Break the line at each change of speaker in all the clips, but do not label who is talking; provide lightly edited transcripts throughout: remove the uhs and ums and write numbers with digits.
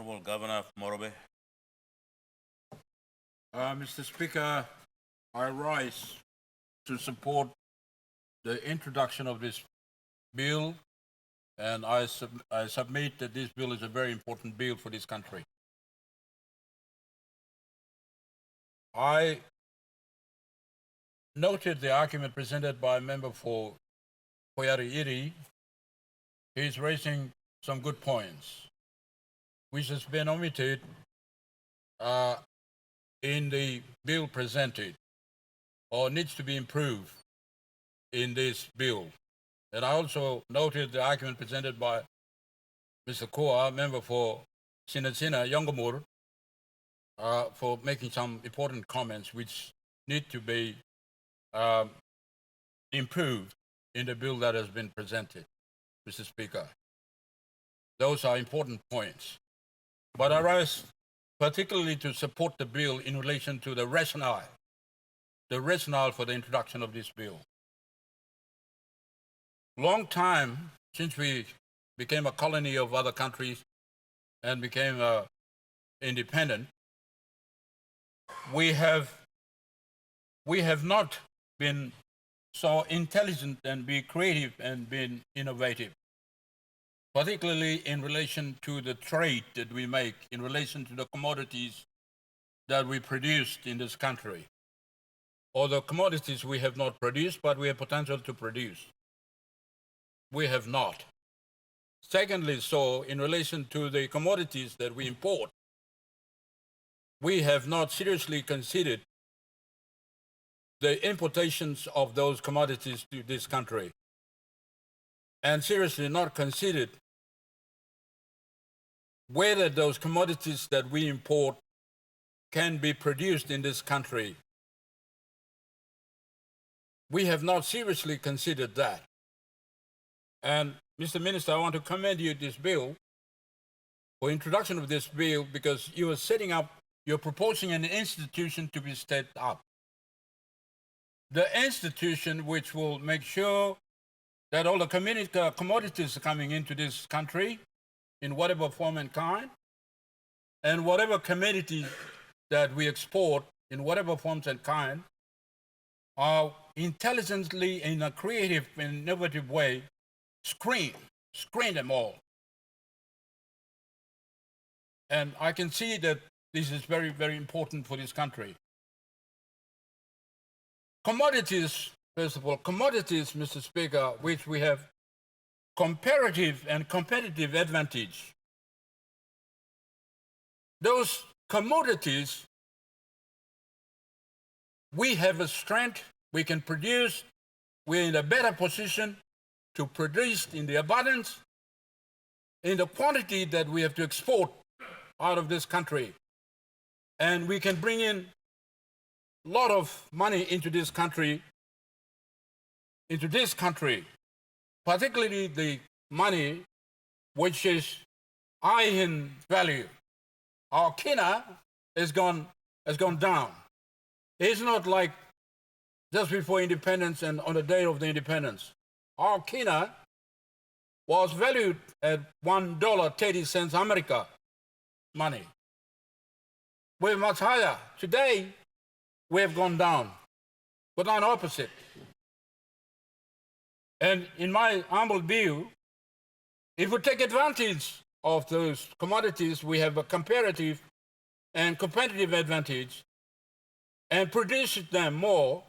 Honorable Governor of Morobe.
Mr. Speaker, I rise to support the introduction of this bill, and I submit that this bill is a very important bill for this country. I noted the argument presented by a member for Koyari Iri. He's raising some good points, which has been omitted in the bill presented or needs to be improved in this bill. And I also noted the argument presented by Mr. Koa, member for Sinasina Yongomur, for making some important comments which need to be improved in the bill that has been presented, Mr. Speaker. Those are important points. But I rise particularly to support the bill in relation to the rationale for the introduction of this bill. Long time since we became a colony of other countries and became independent, we have not been so intelligent and be creative and been innovative, particularly in relation to the trade that we make, in relation to the commodities that we produced in this country, or the commodities we have not produced, but we have potential to produce. We have not. Secondly, so in relation to the commodities that we import, we have not seriously considered the importations of those commodities to this country, and seriously not considered whether those commodities that we import can be produced in this country. We have not seriously considered that. And Mr. Minister, I want to commend you this bill, for introduction of this bill, because you're proposing an institution to be set up. The institution which will make sure that all the commodities coming into this country, in whatever form and kind, and whatever commodity that we export in whatever forms and kind, are intelligently, in a creative and innovative way, screen them all. And I can see that this is very, very important for this country. Commodities, first of all, commodities, Mr. Speaker, which we have comparative and competitive advantage. Those commodities, we have a strength, we can produce, we're in a better position to produce in the abundance, in the quantity that we have to export out of this country. And we can bring in a lot of money into this country, particularly the money which is high in value. Our kina has gone down. It's not like just before independence and on the day of the independence. Our kina was valued at $1.30 America money. We're much higher. Today, we have gone down, but not opposite. And in my humble view, if we take advantage of those commodities, we have a comparative and competitive advantage and produce them more,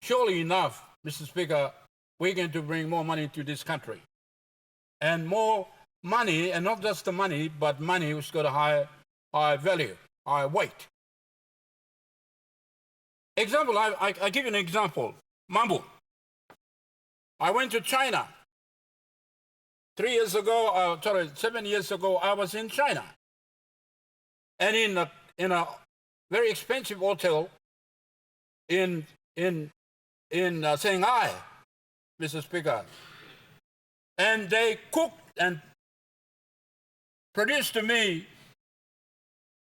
surely enough, Mr. Speaker, we're going to bring more money to this country. And more money, and not just the money, but money which got a high value, high weight. Example, I give you an example. Maru. I went to China. 7 years ago, I was in China. And in a very expensive hotel in Shanghai, Mr. Speaker. And they cooked and produced to me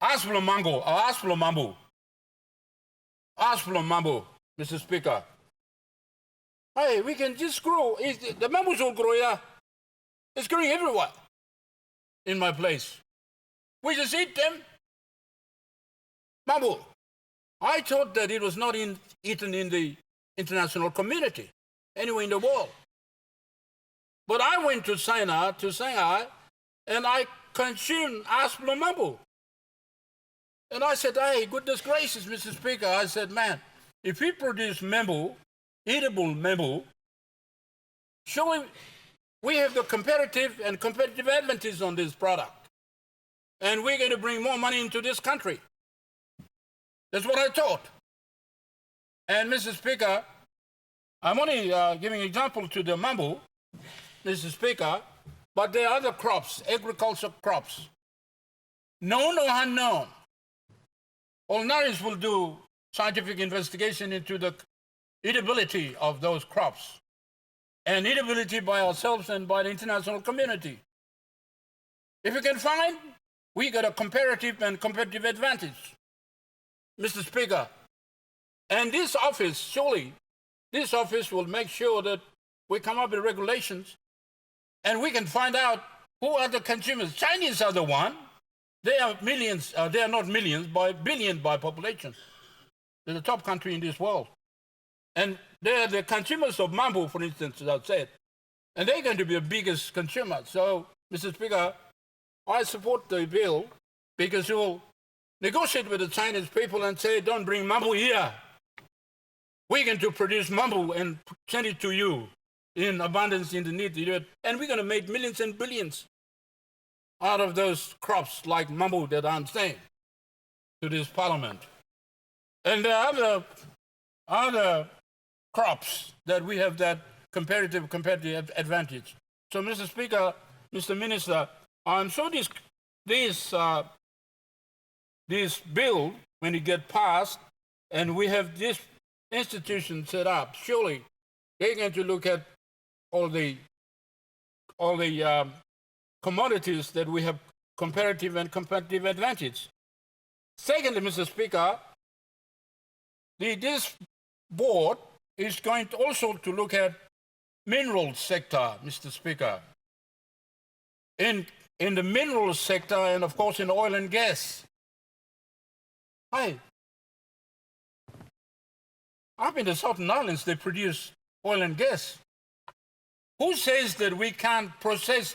aspalo mambo, Mr. Speaker. Hey, we can just grow. The mangoes will grow, yeah. It's growing everywhere in my place. We just eat them. Bamboo. I thought that it was not eaten in the international community, anywhere in the world. But I went to Shanghai, and I consumed Asplo bamboo. And I said, hey, goodness gracious, Mr. Speaker, I said, man, if we produce bamboo, eatable bamboo, surely we have the competitive advantage on this product. And we're going to bring more money into this country. That's what I thought. And Mr. Speaker, I'm only giving an example to the bamboo, Mr. Speaker, but there are other crops, agricultural crops, known or unknown. All NARIS will do scientific investigation into the eatability of those crops and eatability by ourselves and by the international community. If we can find, we got a comparative and competitive advantage, Mr. Speaker. And this office, surely, this office will make sure that we come up with regulations and we can find out who are the consumers. Chinese are the one. They are millions, they are not millions, by billion by population. They're the top country in this world. And they are the consumers of bamboo, for instance, as I said. And they're going to be the biggest consumer. So, Mr. Speaker, I support the bill because it will negotiate with the Chinese people and say, don't bring bamboo here. We're going to produce bamboo and send it to you in abundance in the need. And we're going to make millions and billions out of those crops like bamboo that I'm saying to this parliament. And there are other crops that we have that competitive advantage. So, Mr. Speaker, Mr. Minister, I'm sure this bill, when it gets passed, and we have this institution set up, surely they're going to look at all the commodities that we have comparative and competitive advantage. Secondly, Mr. Speaker, this board is going to also to look at mineral sector, Mr. Speaker. In the mineral sector and of course in oil and gas. I've been to Southern Islands, they produce oil and gas. Who says that we can't process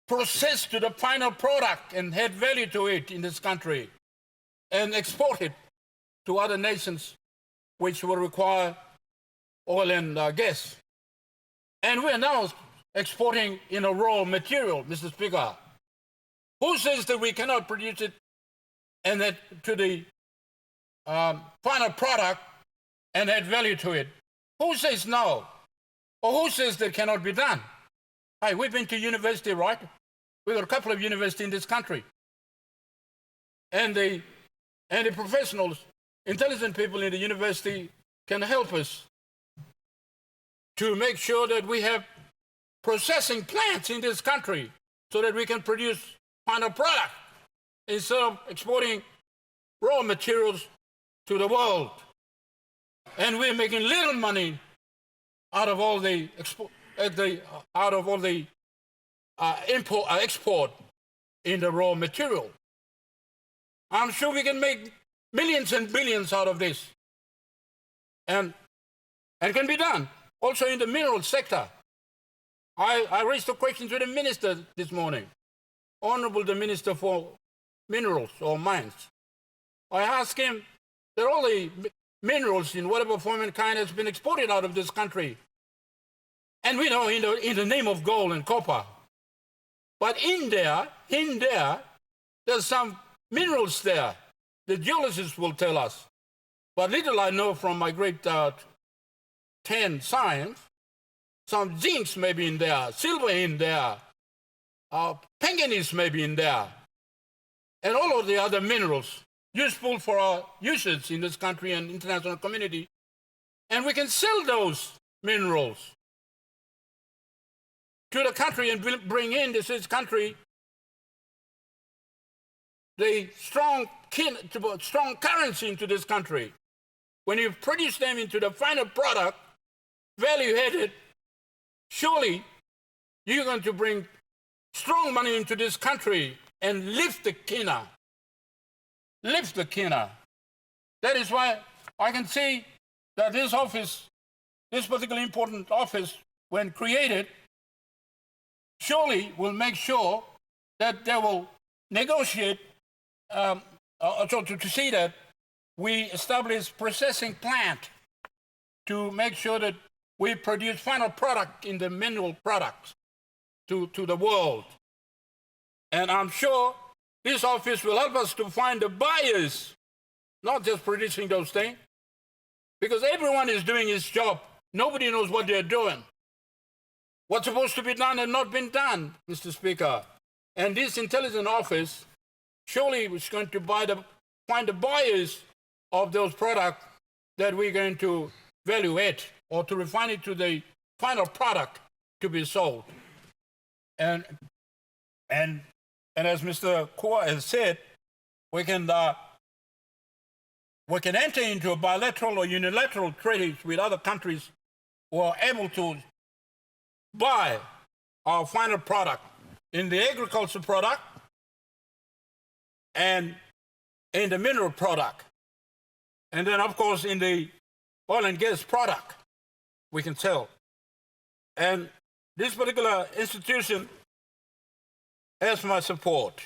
to the final product and add value to it in this country and export it to other nations which will require oil and gas? And we're now exporting in a raw material, Mr. Speaker. Who says that we cannot produce it and that to the final product and add value to it? Who says no? Or who says that cannot be done? Hey, we've been to university, right? We've got a couple of universities in this country. And the professionals, intelligent people in the university can help us to make sure that we have processing plants in this country so that we can produce final product instead of exporting raw materials to the world. And we're making little money out of all the export in the raw material. I'm sure we can make millions and billions out of this, and can be done also in the mineral sector. I raised a question to the minister this morning, Honorable the Minister for Minerals or Mines. I asked him that all the minerals in whatever form and kind has been exported out of this country, and we know in the name of gold and copper. But in there, there's some minerals there. The geologists will tell us. But little I know from my grade 10 science, some zincs may be in there, silver in there, manganese may be in there, and all of the other minerals useful for our usage in this country and international community. And we can sell those minerals to the country and bring in this country the strong currency into this country. When you produce them into the final product, value added, surely you're going to bring strong money into this country and lift the kina. Lift the kina. That is why I can see that this office, this particularly important office, when created, surely will make sure that they will negotiate to see that we establish processing plant to make sure that we produce final product in the mineral products to the world. And I'm sure this office will help us to find the buyers, not just producing those things, because everyone is doing his job. Nobody knows what they're doing. What's supposed to be done and not been done, Mr. Speaker. And this intelligence office surely is going to find the buyers of those products that we're going to value it or to refine it to the final product to be sold. And as Mr. Kua has said, we can enter into a bilateral or unilateral trade with other countries who are able to buy our final product in the agriculture product and in the mineral product. And then, of course, in the oil and gas product, we can sell. And this particular institution has my support,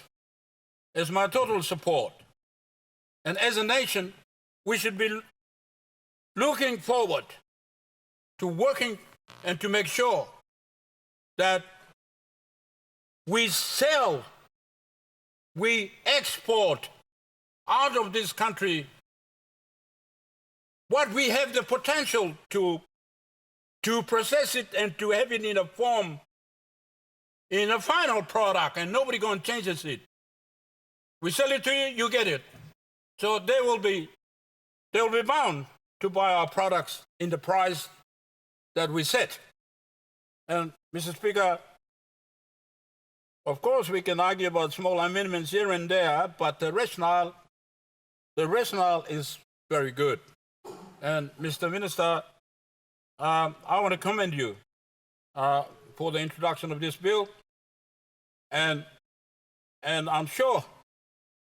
has my total support. And as a nation, we should be looking forward to working and to make sure that we sell, we export out of this country what we have the potential to process it and to have it in a form, in a final product, and nobody going to change it. We sell it to you, you get it. So they will be bound to buy our products in the price that we set. And Mr. Speaker, of course we can argue about small amendments here and there, but the rationale is very good. And Mr. Minister, I want to commend you for the introduction of this bill. And I'm sure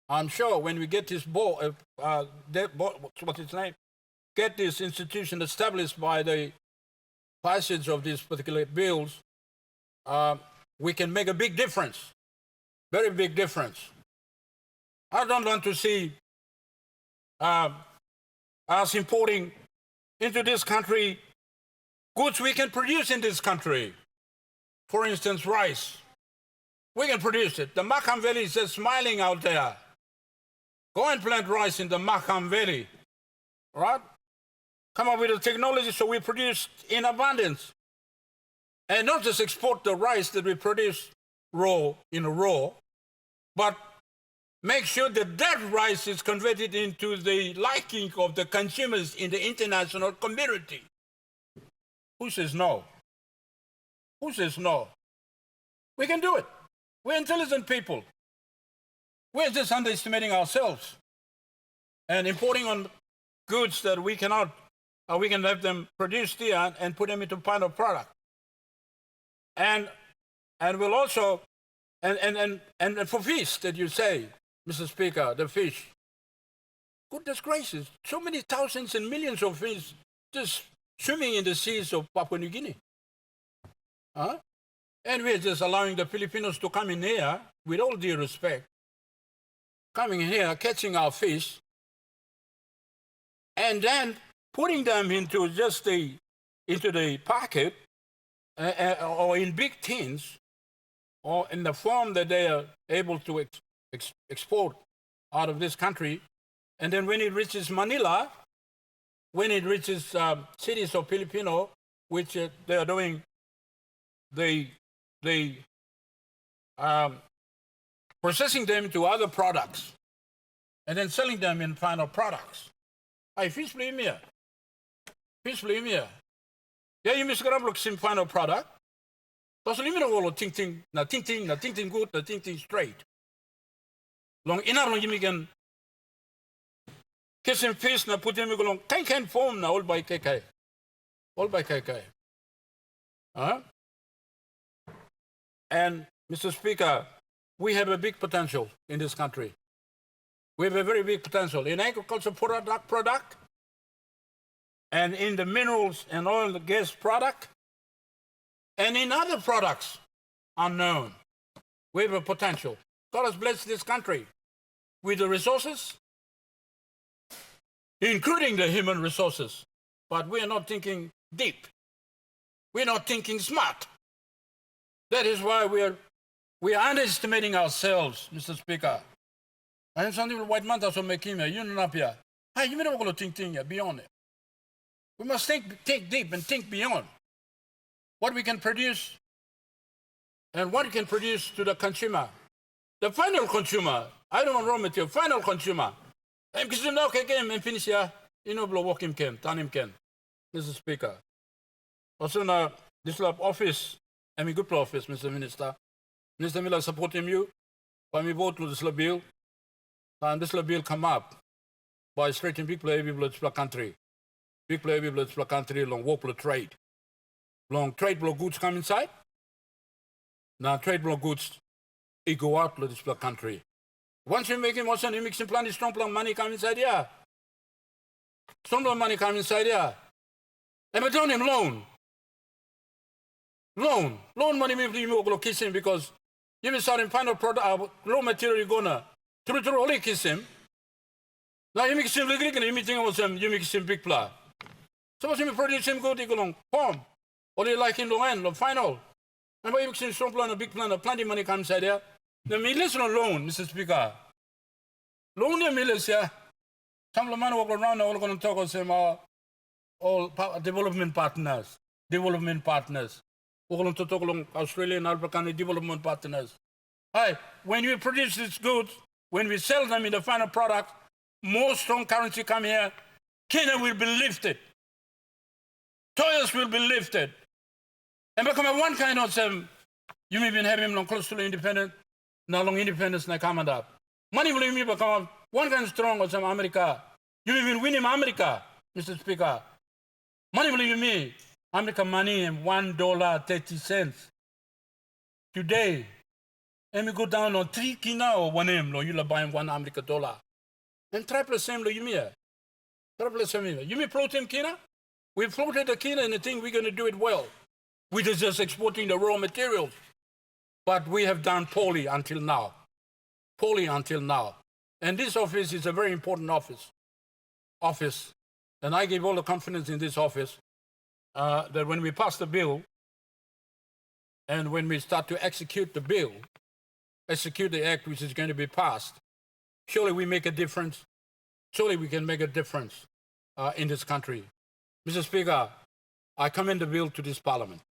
when we get this what's its name? Get this institution established by the passage of these particular bills, we can make a big difference, very big difference. I don't want to see us importing into this country goods we can produce in this country. For instance, rice. We can produce it. The Makam Valley is just smiling out there. Go and plant rice in the Makam Valley, right? Come up with the technology so we produce in abundance. And not just export the rice that we produce raw, but make sure that that rice is converted into the liking of the consumers in the international community. Who says no? Who says no? We can do it. We're intelligent people. We're just underestimating ourselves and importing on goods that we cannot, we can have them produced here and put them into final product. And we'll also, and for fish that you say, Mr. Speaker, the fish. Goodness gracious, so many thousands and millions of fish just swimming in the seas of Papua New Guinea. And we're just allowing the Filipinos to come in here, with all due respect, coming here, catching our fish, and then putting them into the packet, or in big tins, or in the form that they are able to export out of this country. And then when it reaches Manila, when it reaches cities of Filipino, which they are doing the processing them to other products, and then selling them in final products. Ay, fish premier. Fish premier. Yeah, you miss grab look sim final product. Tos limit wolo ting ting good, na ting straight. Long ina long you can kissing fish na put him along can form na all by KK. All by KK. And Mr. Speaker, we have a big potential in this country. We have a very big potential in agriculture product and in the minerals and oil and gas product and in other products unknown. We have a potential. God has blessed this country with the resources, including the human resources. But we are not thinking deep. We're not thinking smart. That is why we are underestimating ourselves, Mr. Speaker. I am something white man that's making you know up here. Hey, you don't want to think beyond it. We must think deep and think beyond what we can produce and what we can produce to the consumer. The final consumer, I don't want raw material, final consumer. I'm because you know and finish here, you know blow walk him can, turn him can. Mr. Speaker. Also now this office, I mean good office, Mr. Minister. Mr. Miller supporting you. By me vote to this bill. And this bill come up by straight in big play people country. Big play people country long walk trade. Long trade blow goods come inside. Now trade blow goods it go out to this country. Once you make him also you mix in plenty strong plan money come inside here. Strong plan money come inside here. And we don't him loan. Loan money maybe you go kiss him because you will start in final product raw material you're gonna through only kiss him. Now you mix him like you meeting with him, you mix him big pla. Suppose you produce him good, you go long home. Or you like him long end, long final. And by mixing strong plan, a big plan, plenty money comes inside there. The millions on loan, Mr. Speaker. Loan the millions here. Some of the money walk around, all going to talk with them all development partners. We're going to talk along Australian Albercan development partners. Hi, when we produce these goods, when we sell them in the final product, more strong currency come here, Kenya will be lifted. Toils will be lifted. And become one kind of you may be having long close to the independent, now long independence na come up. Money will be become one kind of strong or some America. You may be winning America, Mr. Speaker. Money will be me. America money and $1.30 today. And we go down on 3 kina or 1 M, you'll buy $1 American dollar. And triple the same, you may. Triple the same. You may float him kina? We floated the kina and the thing we're going to do it well. We're just exporting the raw materials. But we have done poorly until now. And this office is a very important office. And I give all the confidence in this office that when we pass the bill and when we start to execute the bill, execute the act which is going to be passed, surely we make a difference. Surely we can make a difference in this country. Mr. Speaker, I commend the bill to this Parliament.